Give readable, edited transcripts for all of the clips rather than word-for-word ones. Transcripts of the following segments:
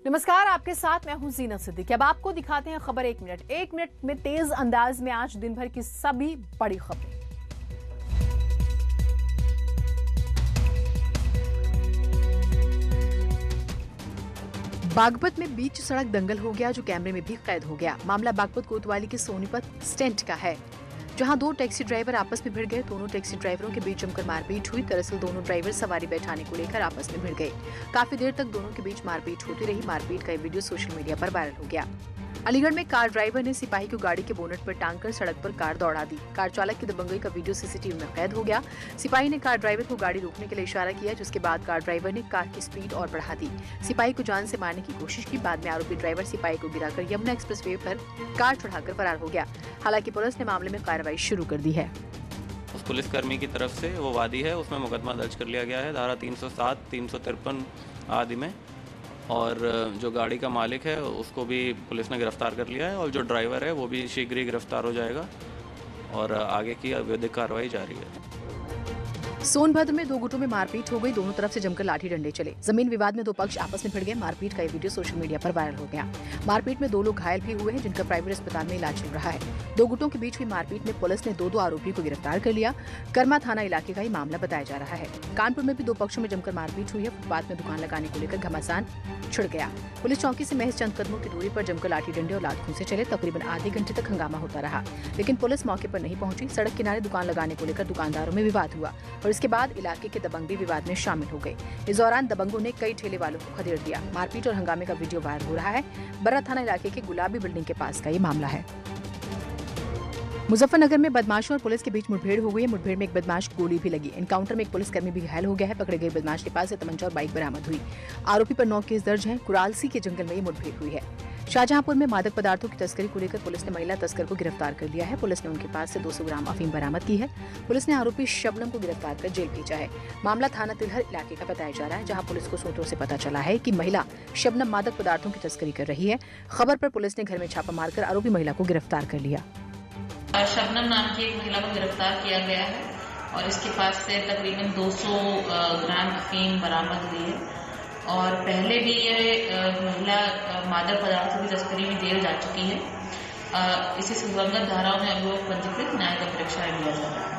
नमस्कार, आपके साथ मैं हूं जीनत सिद्दीकी। अब आपको दिखाते हैं खबर एक मिनट में तेज अंदाज में आज दिन भर की सभी बड़ी खबरें। बागपत में बीच सड़क दंगल हो गया जो कैमरे में भी कैद हो गया। मामला बागपत कोतवाली के सोनीपत स्टैंड का है, जहां दो टैक्सी ड्राइवर आपस में भिड़ गए। दोनों टैक्सी ड्राइवरों के बीच जमकर मारपीट हुई। दरअसल दोनों ड्राइवर सवारी बैठाने को लेकर आपस में भिड़ गए। काफी देर तक दोनों के बीच मारपीट होती रही। मारपीट का वीडियो सोशल मीडिया पर वायरल हो गया। अलीगढ़ में कार ड्राइवर ने सिपाही को गाड़ी के बोनट पर टांगकर सड़क पर कार दौड़ा दी। कार चालक की दबंगई का वीडियो सीसीटीवी में कैद हो गया। सिपाही ने कार ड्राइवर को गाड़ी रोकने के लिए इशारा किया, जिसके बाद कार ड्राइवर ने कार की स्पीड और बढ़ा दी। सिपाही को जान से मारने की कोशिश की। बाद में आरोपी ड्राइवर सिपाही को गिराकर यमुना एक्सप्रेसवे पर कार चढ़ाकर फरार हो गया। हालांकि पुलिस ने मामले में कार्रवाई शुरू कर दी है। उस पुलिसकर्मी की तरफ से वो वादी है, उसमें मुकदमा दर्ज कर लिया गया है धारा 307, 353 आदि में। और जो गाड़ी का मालिक है उसको भी पुलिस ने गिरफ्तार कर लिया है और जो ड्राइवर है वो भी शीघ्र ही गिरफ्तार हो जाएगा और आगे की विधिक कार्रवाई जारी है। सोनभद्र में दो गुटों में मारपीट हो गई। दोनों तरफ से जमकर लाठी डंडे चले। जमीन विवाद में दो पक्ष आपस में भिड़ गए। मारपीट का ये वीडियो सोशल मीडिया पर वायरल हो गया। मारपीट में दो लोग घायल भी हुए हैं, जिनका प्राइवेट अस्पताल में इलाज चल रहा है। दो गुटों के बीच हुई मारपीट में पुलिस ने दो आरोपियों को गिरफ्तार कर लिया। कर्मा थाना इलाके का ही मामला बताया जा रहा है। कानपुर में भी दो पक्षों में जमकर मारपीट हुई है। फुटपाथ में दुकान लगाने को लेकर घमासान छिड़ गया। पुलिस चौकी से महज चंद कदमों की दूरी पर जमकर लाठी डंडे और लात घूंसे चले। तकरीबन आधे घंटे तक हंगामा होता रहा, लेकिन पुलिस मौके पर नहीं पहुंची। सड़क किनारे दुकान लगाने को लेकर दुकानदारों में विवाद हुआ और इसके बाद इलाके के दबंग भी विवाद में शामिल हो गए। इस दौरान दबंगों ने कई ठेले वालों को खदेड़ दिया। मारपीट और हंगामे का वीडियो वायरल हो रहा है। बर्रा थाना इलाके के गुलाबी बिल्डिंग के पास का ये मामला है। मुजफ्फरनगर में बदमाशों और पुलिस के बीच मुठभेड़ हो गई। मुठभेड़ में एक बदमाश को गोली भी लगी। एनकाउंटर में एक पुलिसकर्मी भी घायल हो गया है। पकड़े गए बदमाश के पास से तमंचा और बाइक बरामद हुई। आरोपी पर 9 केस दर्ज हैं। कुरालसी के जंगल में ये मुठभेड़ हुई है। शाहजहांपुर में मादक पदार्थों की तस्करी को लेकर पुलिस ने महिला तस्कर को गिरफ्तार कर लिया है। पुलिस ने उनके पास से 200 ग्राम अफीम बरामद की है। पुलिस ने आरोपी शबनम को गिरफ्तार कर जेल भेजा है। मामला थाना तिलहर इलाके का बताया जा रहा है, जहां पुलिस को सूत्रों से पता चला है कि महिला शबनम मादक पदार्थों की तस्करी कर रही है। खबर पर पुलिस ने घर में छापा मारकर आरोपी महिला को गिरफ्तार कर लिया। शबनम नाम की एक महिला को गिरफ्तार किया गया है और इसके पास से तकरीबन 200 ग्राम अफीम बरामद हुई है और पहले भी ये महिला मादक पदार्थों की तस्करी में जेल जा चुकी है। इसी संबंधित धाराओं में अभियोग पंजीकृत न्यायिक परीक्षा लिया जा रहा है।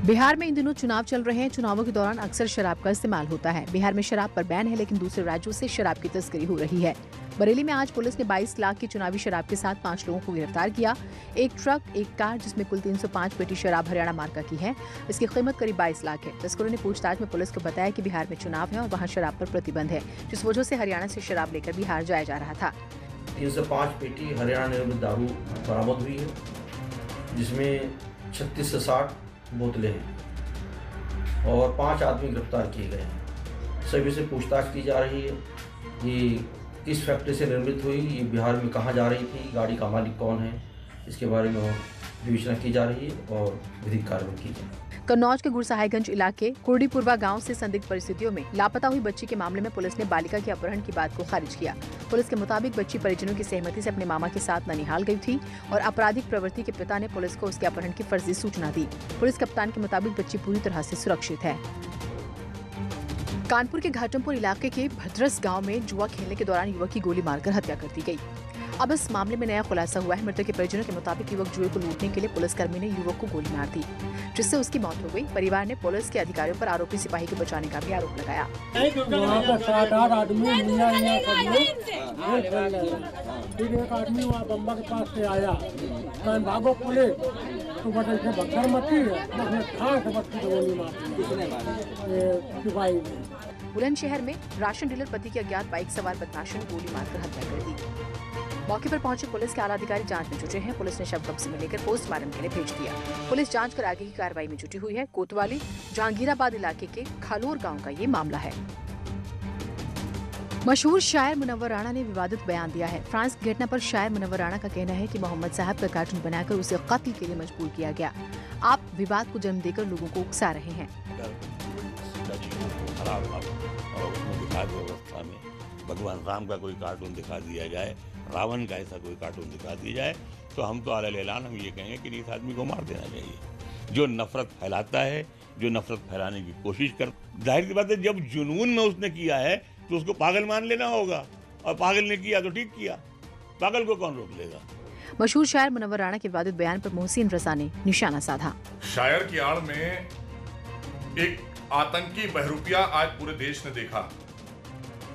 बिहार में इन दिनों चुनाव चल रहे हैं। चुनावों के दौरान अक्सर शराब का इस्तेमाल होता है। बिहार में शराब पर बैन है, लेकिन दूसरे राज्यों से शराब की तस्करी हो रही है। बरेली में आज पुलिस ने 22 लाख की चुनावी शराब के साथ 5 लोगों को गिरफ्तार किया। एक ट्रक, एक कार, जिसमें कुल 305 पेटी शराब हरियाणा मार्का की है। इसकी कीमत करीब 22 लाख है। तस्करों ने पूछताछ में पुलिस को बताया कि बिहार में चुनाव है और वहां शराब पर प्रतिबंध है, जिस वजह से हरियाणा से शराब लेकर बिहार जाया जा रहा था। 305 पेटी हरियाणा निर्मित दारू बरामद हुई है, जिसमें 36 से 60 बोतलें हैं और 5 आदमी गिरफ्तार किए गए हैं। सभी से पूछताछ की जा रही है। ये किस फैक्ट्री से निर्मित हुई, ये बिहार में कहाँ जा रही थी, गाड़ी का मालिक कौन है, इसके बारे में विवेचना की जा रही है और विधिक कार्रवाई की जाए। कन्नौज के गुरसहायगंज इलाके कुर्डीपुरवा गांव से संदिग्ध परिस्थितियों में लापता हुई बच्ची के मामले में पुलिस ने बालिका के अपहरण की बात को खारिज किया। पुलिस के मुताबिक बच्ची परिजनों की सहमति से अपने मामा के साथ ननिहाल गई थी और आपराधिक प्रवृत्ति के पिता ने पुलिस को उसके अपहरण की फर्जी सूचना दी। पुलिस कप्तान के मुताबिक बच्ची पूरी तरह से सुरक्षित है। कानपुर के घाटमपुर इलाके के भद्रस गांव में जुआ खेलने के दौरान युवक की गोली मारकर हत्या कर दी गई। अब इस मामले में नया खुलासा हुआ है। मृतक के परिजनों के मुताबिक युवक जुए को लूटने के लिए पुलिसकर्मी ने युवक को गोली मार दी, जिससे उसकी मौत हो गई। परिवार ने पुलिस के अधिकारियों पर आरोपी सिपाही को बचाने का भी आरोप लगाया। एक आदमी वहाँ बम्बा के पास से आया, भागो पुलिस तो बटन से भक्कर मची है। बुलंदशहर में राशन डीलर पति की अज्ञात बाइक सवार बदमाशों ने गोली मारकर हत्या कर दी। मौके पर पहुंचे पुलिस के आला अधिकारी जांच में जुटे हैं। पुलिस ने शव कब्जे में लेकर पोस्टमार्टम के लिए भेज दिया। पुलिस जांच कर आगे की कार्रवाई में जुटी हुई है। कोतवाली जहांगीराबाद इलाके के खालोर गांव का ये मामला है। मशहूर शायर मुनव्वर राणा ने विवादित बयान दिया है। फ्रांस की घटना पर शायर मुनव्वर राणा का कहना है कि मोहम्मद साहब का कार्टून बनाकर उसे कत्ल के लिए मजबूर किया गया। आप विवाद को जन्म देकर लोगों को उकसा रहे हैं। व्यवस्था में भगवान राम का कोई कार्टून दिखा दिया जाए, रावण का ऐसा कोई कार्टून दिखा दिया जाए, तो हम तो आला-ऐलान हम ये कहेंगे कि इस आदमी को मार देना चाहिए। जो नफरत फैलाता है, जो नफरत फैलाने की कोशिश कर, जाहिर सी बात है जब जुनून में उसने किया है तो उसको पागल मान लेना होगा, और पागल ने किया तो ठीक किया, पागल को कौन रोक लेगा। मशहूर शायर मुनव्वर राणा के विवादित बयान पर मोहसिन रजा ने निशाना साधा। शायर की आड़ में एक आतंकी बहरूपिया आज पूरे देश ने देखा,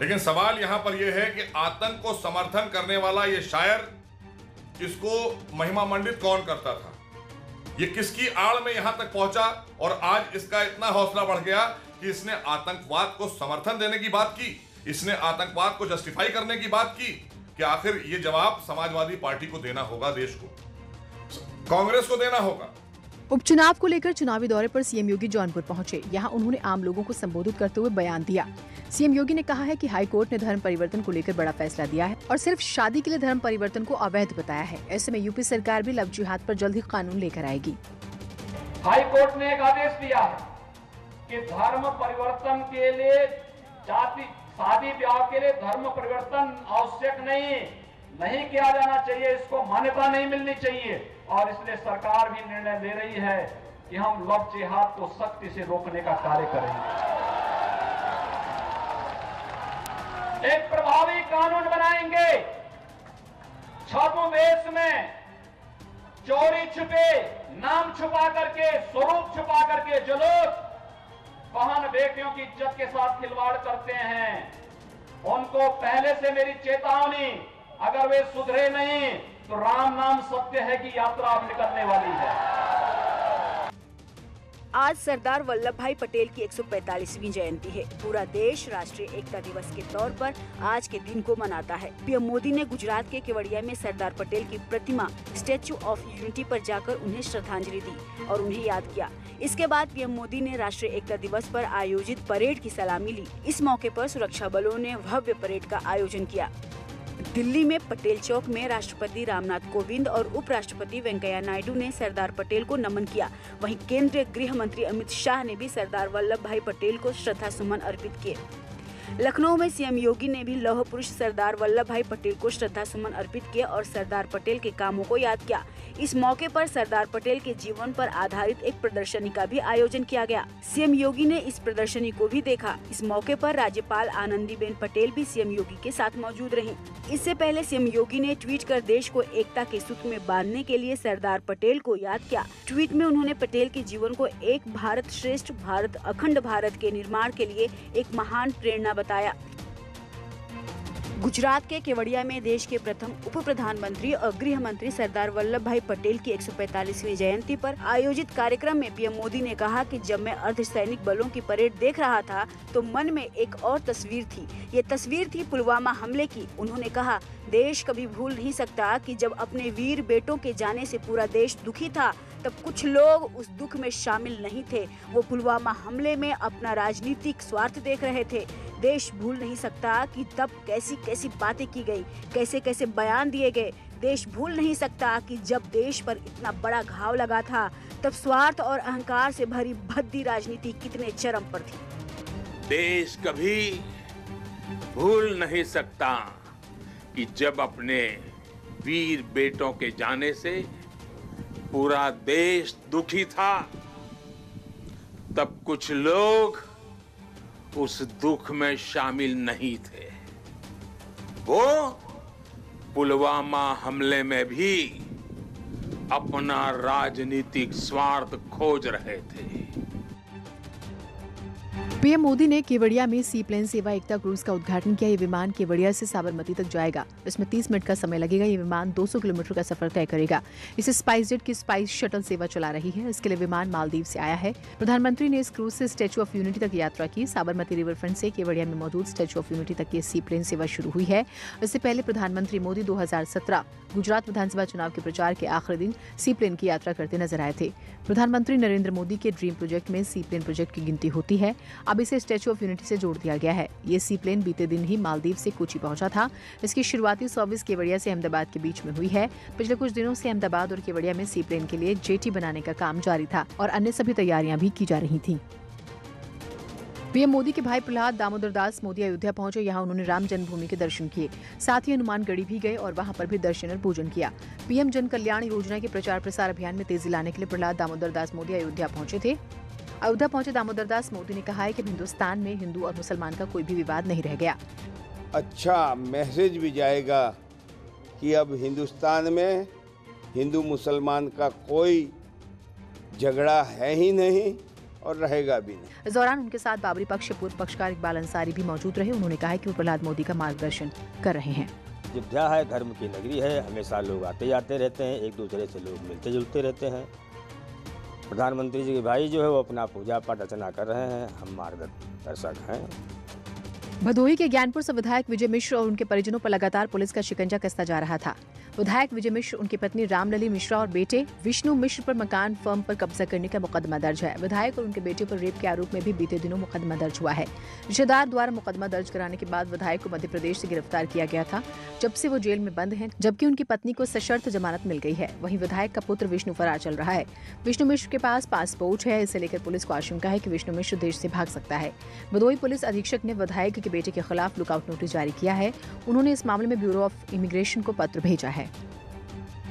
लेकिन सवाल यहां पर यह है कि आतंक को समर्थन करने वाला ये शायर, इसको महिमा मंडित कौन करता था, ये किसकी आड़ में यहां तक पहुंचा, और आज इसका इतना हौसला बढ़ गया कि इसने आतंकवाद को समर्थन देने की बात की, इसने आतंकवाद को जस्टिफाई करने की बात की, कि आखिर ये जवाब समाजवादी पार्टी को देना होगा, देश को, कांग्रेस को देना होगा। उपचुनाव को लेकर चुनावी दौरे पर सीएम योगी जौनपुर पहुंचे। यहां उन्होंने आम लोगों को संबोधित करते हुए बयान दिया। सीएम योगी ने कहा है कि हाई कोर्ट ने धर्म परिवर्तन को लेकर बड़ा फैसला दिया है और सिर्फ शादी के लिए धर्म परिवर्तन को अवैध बताया है। ऐसे में यूपी सरकार भी लव जिहाद पर जल्द ही कानून लेकर आएगी। हाई कोर्ट ने एक आदेश दिया है कि धर्म परिवर्तन के लिए शादी ब्याह के लिए धर्म परिवर्तन आवश्यक नहीं किया जाना चाहिए, इसको मान्यता नहीं मिलनी चाहिए, और इसलिए सरकार भी निर्णय ले रही है कि हम लव जिहाद को सख्ती से रोकने का कार्य करेंगे। एक प्रभावी कानून बनाएंगे। छद्मवेश में चोरी छुपे, नाम छुपा करके, स्वरूप छुपा करके जो लोग बहन बेटियों की इज्जत के साथ खिलवाड़ करते हैं, उनको पहले से मेरी चेतावनी, अगर वे सुधरे नहीं तो राम नाम सत्य है की यात्रा अब निकलने वाली है। आज सरदार वल्लभ भाई पटेल की 145वीं जयंती है। पूरा देश राष्ट्रीय एकता दिवस के तौर पर आज के दिन को मनाता है। पीएम मोदी ने गुजरात के केवड़िया में सरदार पटेल की प्रतिमा स्टैच्यू ऑफ यूनिटी पर जाकर उन्हें श्रद्धांजलि दी और उन्हें याद किया। इसके बाद पीएम मोदी ने राष्ट्रीय एकता दिवस पर आयोजित परेड की सलामी ली। इस मौके पर सुरक्षा बलों ने भव्य परेड का आयोजन किया। दिल्ली में पटेल चौक में राष्ट्रपति रामनाथ कोविंद और उपराष्ट्रपति वेंकैया नायडू ने सरदार पटेल को नमन किया। वहीं केंद्रीय गृह मंत्री अमित शाह ने भी सरदार वल्लभ भाई पटेल को श्रद्धा सुमन अर्पित किए। लखनऊ में सीएम योगी ने भी लौह पुरुष सरदार वल्लभ भाई पटेल को श्रद्धा सुमन अर्पित किए और सरदार पटेल के कामों को याद किया। इस मौके पर सरदार पटेल के जीवन पर आधारित एक प्रदर्शनी का भी आयोजन किया गया। सीएम योगी ने इस प्रदर्शनी को भी देखा। इस मौके पर राज्यपाल आनंदीबेन पटेल भी सीएम योगी के साथ मौजूद रहीं। इससे पहले सीएम योगी ने ट्वीट कर देश को एकता के सूत्र में बांधने के लिए सरदार पटेल को याद किया। ट्वीट में उन्होंने पटेल के जीवन को एक भारत श्रेष्ठ भारत, अखंड भारत के निर्माण के लिए एक महान प्रेरणा बताया। गुजरात के केवड़िया में देश के प्रथम उप प्रधानमंत्री और गृह मंत्री सरदार वल्लभ भाई पटेल की 145वीं जयंती पर आयोजित कार्यक्रम में पीएम मोदी ने कहा कि जब मैं अर्धसैनिक बलों की परेड देख रहा था तो मन में एक और तस्वीर थी। ये तस्वीर थी पुलवामा हमले की। उन्होंने कहा, देश कभी भूल नहीं सकता कि जब अपने वीर बेटों के जाने से पूरा देश दुखी था, तब कुछ लोग उस दुख में शामिल नहीं थे। वो पुलवामा हमले में अपना राजनीतिक स्वार्थ देख रहे थे। देश भूल नहीं सकता कि तब कैसी कैसी बातें की गई, कैसे कैसे बयान दिए गए। देश भूल नहीं सकता कि जब देश पर इतना बड़ा घाव लगा था, तब स्वार्थ और अहंकार से भरी भद्दी राजनीति कितने चरम पर थी। देश कभी भूल नहीं सकता कि जब अपने वीर बेटों के जाने से पूरा देश दुखी था, तब कुछ लोग उस दुख में शामिल नहीं थे। वो पुलवामा हमले में भी अपना राजनीतिक स्वार्थ खोज रहे थे। पीएम मोदी ने केवड़िया में सी प्लेन सेवा एकता क्रूज का उद्घाटन किया। ये विमान केवड़िया से साबरमती तक जाएगा। इसमें 30 मिनट का समय लगेगा। ये विमान 200 किलोमीटर का सफर तय करेगा। इसे स्पाइसजेट की स्पाइस शटल सेवा चला रही है। इसके लिए विमान मालदीव से आया है। प्रधानमंत्री ने इस क्रूज से स्टैच्यू ऑफ यूनिटी तक यात्रा की। साबरमती रिवर फ्रंट से केवड़िया में मौजूद स्टैच्यू ऑफ यूनिटी तक ये सी प्लेन सेवा शुरू हुई है। इससे पहले प्रधानमंत्री मोदी 2017 गुजरात विधानसभा चुनाव के प्रचार के आखिरी दिन सी प्लेन की यात्रा करते नजर आए थे। प्रधानमंत्री नरेंद्र मोदी के ड्रीम प्रोजेक्ट में सी प्लेन प्रोजेक्ट की गिनती होती है। अब इसे स्टैच्यू ऑफ यूनिटी से जोड़ दिया गया है। ये सी प्लेन बीते दिन ही मालदीव से कोची पहुंचा था। इसकी शुरुआती सर्विस केवड़िया से अहमदाबाद के बीच में हुई है। पिछले कुछ दिनों से अहमदाबाद और केवड़िया में सी प्लेन के लिए जेटी बनाने का काम जारी था और अन्य सभी तैयारियां भी की जा रही थीं। पीएम मोदी के भाई प्रहलाद दामोदर दास मोदी अयोध्या पहुंचे। यहां उन्होंने राम जन्मभूमि के दर्शन किए। साथ ही हनुमानगढ़ी भी गए और वहां पर भी दर्शन और पूजन किया। पीएम जन कल्याण योजना के प्रचार प्रसार अभियान में तेजी लाने के लिए प्रहलाद दामोदर दास मोदी अयोध्या पहुंचे थे। अयोध्या पहुंचे दामोदर दास मोदी ने कहा है कि हिंदुस्तान में हिंदू और मुसलमान का कोई भी विवाद नहीं रह गया। अच्छा मैसेज भी जाएगा कि अब हिंदुस्तान में हिंदू मुसलमान का कोई झगड़ा है ही नहीं और रहेगा भी नहीं। इस दौरान उनके साथ बाबरी पक्ष के पूर्व पक्षकार इकबाल अंसारी भी मौजूद रहे। उन्होंने कहा है कि वो प्रहलाद मोदी का मार्गदर्शन कर रहे हैं। अयोध्या है, धर्म की नगरी है, हमेशा लोग आते जाते रहते हैं, एक दूसरे से लोग मिलते जुलते रहते हैं। प्रधानमंत्री जी के भाई जो है वो अपना पूजा पाठ अर्चना कर रहे हैं, हम मार्गदर्शक हैं। भदोही के ज्ञानपुर से विधायक विजय मिश्र और उनके परिजनों पर लगातार पुलिस का शिकंजा कसता जा रहा था। विधायक विजय मिश्र, उनकी पत्नी रामलली मिश्रा और बेटे विष्णु मिश्र पर मकान फर्म पर कब्जा करने का मुकदमा दर्ज है। विधायक और उनके बेटे पर रेप के आरोप में भी बीते दिनों मुकदमा दर्ज हुआ है। रिश्तेदार द्वारा मुकदमा दर्ज कराने के बाद विधायक को मध्य प्रदेश से गिरफ्तार किया गया था, जब से वो जेल में बंद हैं, जबकि उनकी पत्नी को सशर्त जमानत मिल गई है। वहीं विधायक का पुत्र विष्णु फरार चल रहा है। विष्णु मिश्र के पास पासपोर्ट है, इसे लेकर पुलिस को आशंका है कि विष्णु मिश्र देश से भाग सकता है। भदोही पुलिस अधीक्षक ने विधायक के बेटे के खिलाफ लुकआउट नोटिस जारी किया है। उन्होंने इस मामले में ब्यूरो ऑफ इमिग्रेशन को पत्र भेजा है।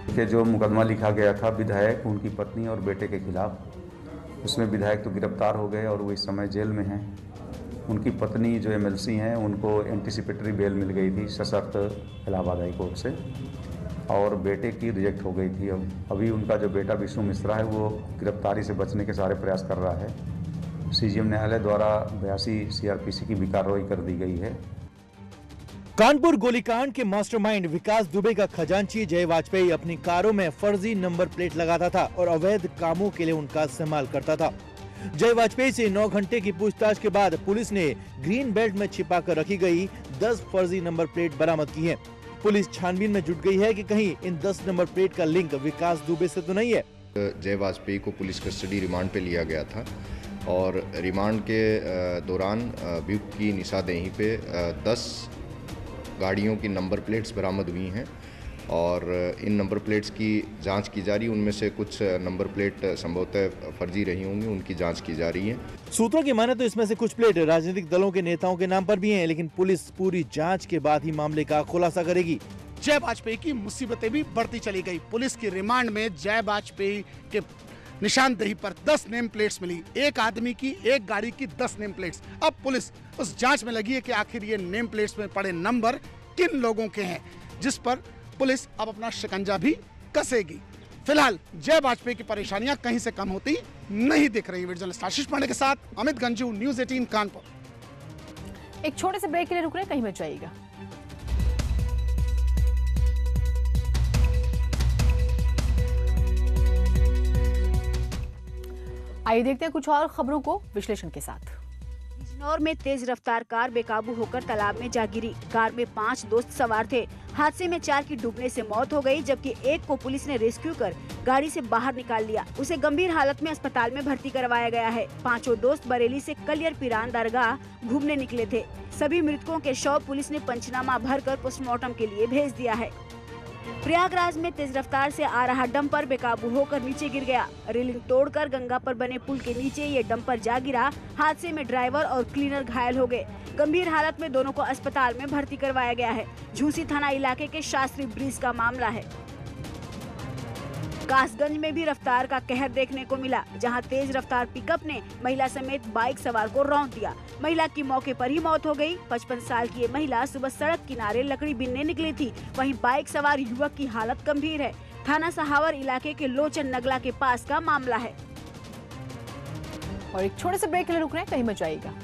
कि जो मुकदमा लिखा गया था विधायक, उनकी पत्नी और बेटे के खिलाफ, उसमें विधायक तो गिरफ्तार हो गए और वो इस समय जेल में हैं। उनकी पत्नी जो MLC हैं उनको एंटीसिपेटरी बेल मिल गई थी सशर्त इलाहाबाद हाई कोर्ट से, और बेटे की रिजेक्ट हो गई थी। अभी उनका जो बेटा विष्णु मिश्रा है वो गिरफ्तारी से बचने के सारे प्रयास कर रहा है। CGM न्यायालय द्वारा 82 CRPC की भी कार्रवाई कर दी गई है। कानपुर गोलीकांड के मास्टरमाइंड विकास दुबे का खजांची जय वाजपेयी अपनी कारों में फर्जी नंबर प्लेट लगाता था और अवैध कामों के लिए उनका इस्तेमाल करता था। जय वाजपेयी से 9 घंटे की पूछताछ के बाद पुलिस ने ग्रीन बेल्ट में छिपाकर रखी गई 10 फर्जी नंबर प्लेट बरामद की है। पुलिस छानबीन में जुट गई है कि कहीं इन 10 नंबर प्लेट का लिंक विकास दुबे से तो नहीं है। जय वाजपेयी को पुलिस कस्टडी रिमांड पे लिया गया था और रिमांड के दौरान अभियुक्त की निशानदेही पे 10 गाड़ियों की नंबर प्लेट्स बरामद हुई हैं और इन नंबर प्लेट्स की जांच की जा रही है। उनमें से कुछ नंबर प्लेट संभवतः फर्जी रही होंगी, उनकी जांच की जा रही है। सूत्रों की माने तो इसमें से कुछ प्लेट राजनीतिक दलों के नेताओं के नाम पर भी हैं, लेकिन पुलिस पूरी जांच के बाद ही मामले का खुलासा करेगी। जय वाजपेयी की मुसीबतें भी बढ़ती चली गई। पुलिस की रिमांड में जय वाजपेयी के निशानदेही पर 10 नेम प्लेट्स मिली। एक आदमी की, एक गाड़ी की 10 नेम प्लेट्स। अब पुलिस उस जांच में लगी है कि आखिर ये नेम प्लेट्स में पड़े नंबर किन लोगों के हैं, जिस पर पुलिस अब अपना शिकंजा भी कसेगी। फिलहाल जय वाजपेयी की परेशानियां कहीं से कम होती नहीं दिख रही। वीडियो जर्नलिस्ट आशीष पांडे के साथ अमित गंजू, न्यूज़ 18 कानपुर। एक छोटे से ब्रेक के लिए रुक रहे, कहीं मत जाइएगा। आइए देखते हैं कुछ और खबरों को विश्लेषण के साथ। बिजनौर में तेज रफ्तार कार बेकाबू होकर तालाब में जा गिरी। कार में 5 दोस्त सवार थे। हादसे में 4 की डूबने से मौत हो गई, जबकि एक को पुलिस ने रेस्क्यू कर गाड़ी से बाहर निकाल लिया। उसे गंभीर हालत में अस्पताल में भर्ती करवाया गया है। 5 दोस्त बरेली से कलियर पिरान दरगाह घूमने निकले थे। सभी मृतकों के शव पुलिस ने पंचनामा भरकर पोस्टमार्टम के लिए भेज दिया है। प्रयागराज में तेज रफ्तार से आ रहा डंपर बेकाबू होकर नीचे गिर गया। रेलिंग तोड़कर गंगा पर बने पुल के नीचे ये डंपर जा गिरा। हादसे में ड्राइवर और क्लीनर घायल हो गए। गंभीर हालत में दोनों को अस्पताल में भर्ती करवाया गया है। झूसी थाना इलाके के शास्त्री ब्रिज का मामला है। कासगंज में भी रफ्तार का कहर देखने को मिला, जहां तेज रफ्तार पिकअप ने महिला समेत बाइक सवार को रौंद दिया। महिला की मौके पर ही मौत हो गई। 55 साल की ये महिला सुबह सड़क किनारे लकड़ी बीनने निकली थी। वहीं बाइक सवार युवक की हालत गंभीर है। थाना सहावर इलाके के लोचन नगला के पास का मामला है। और एक छोटे से ब्रेक के लिए रुक रहे हैं, कहीं मत जाइएगा।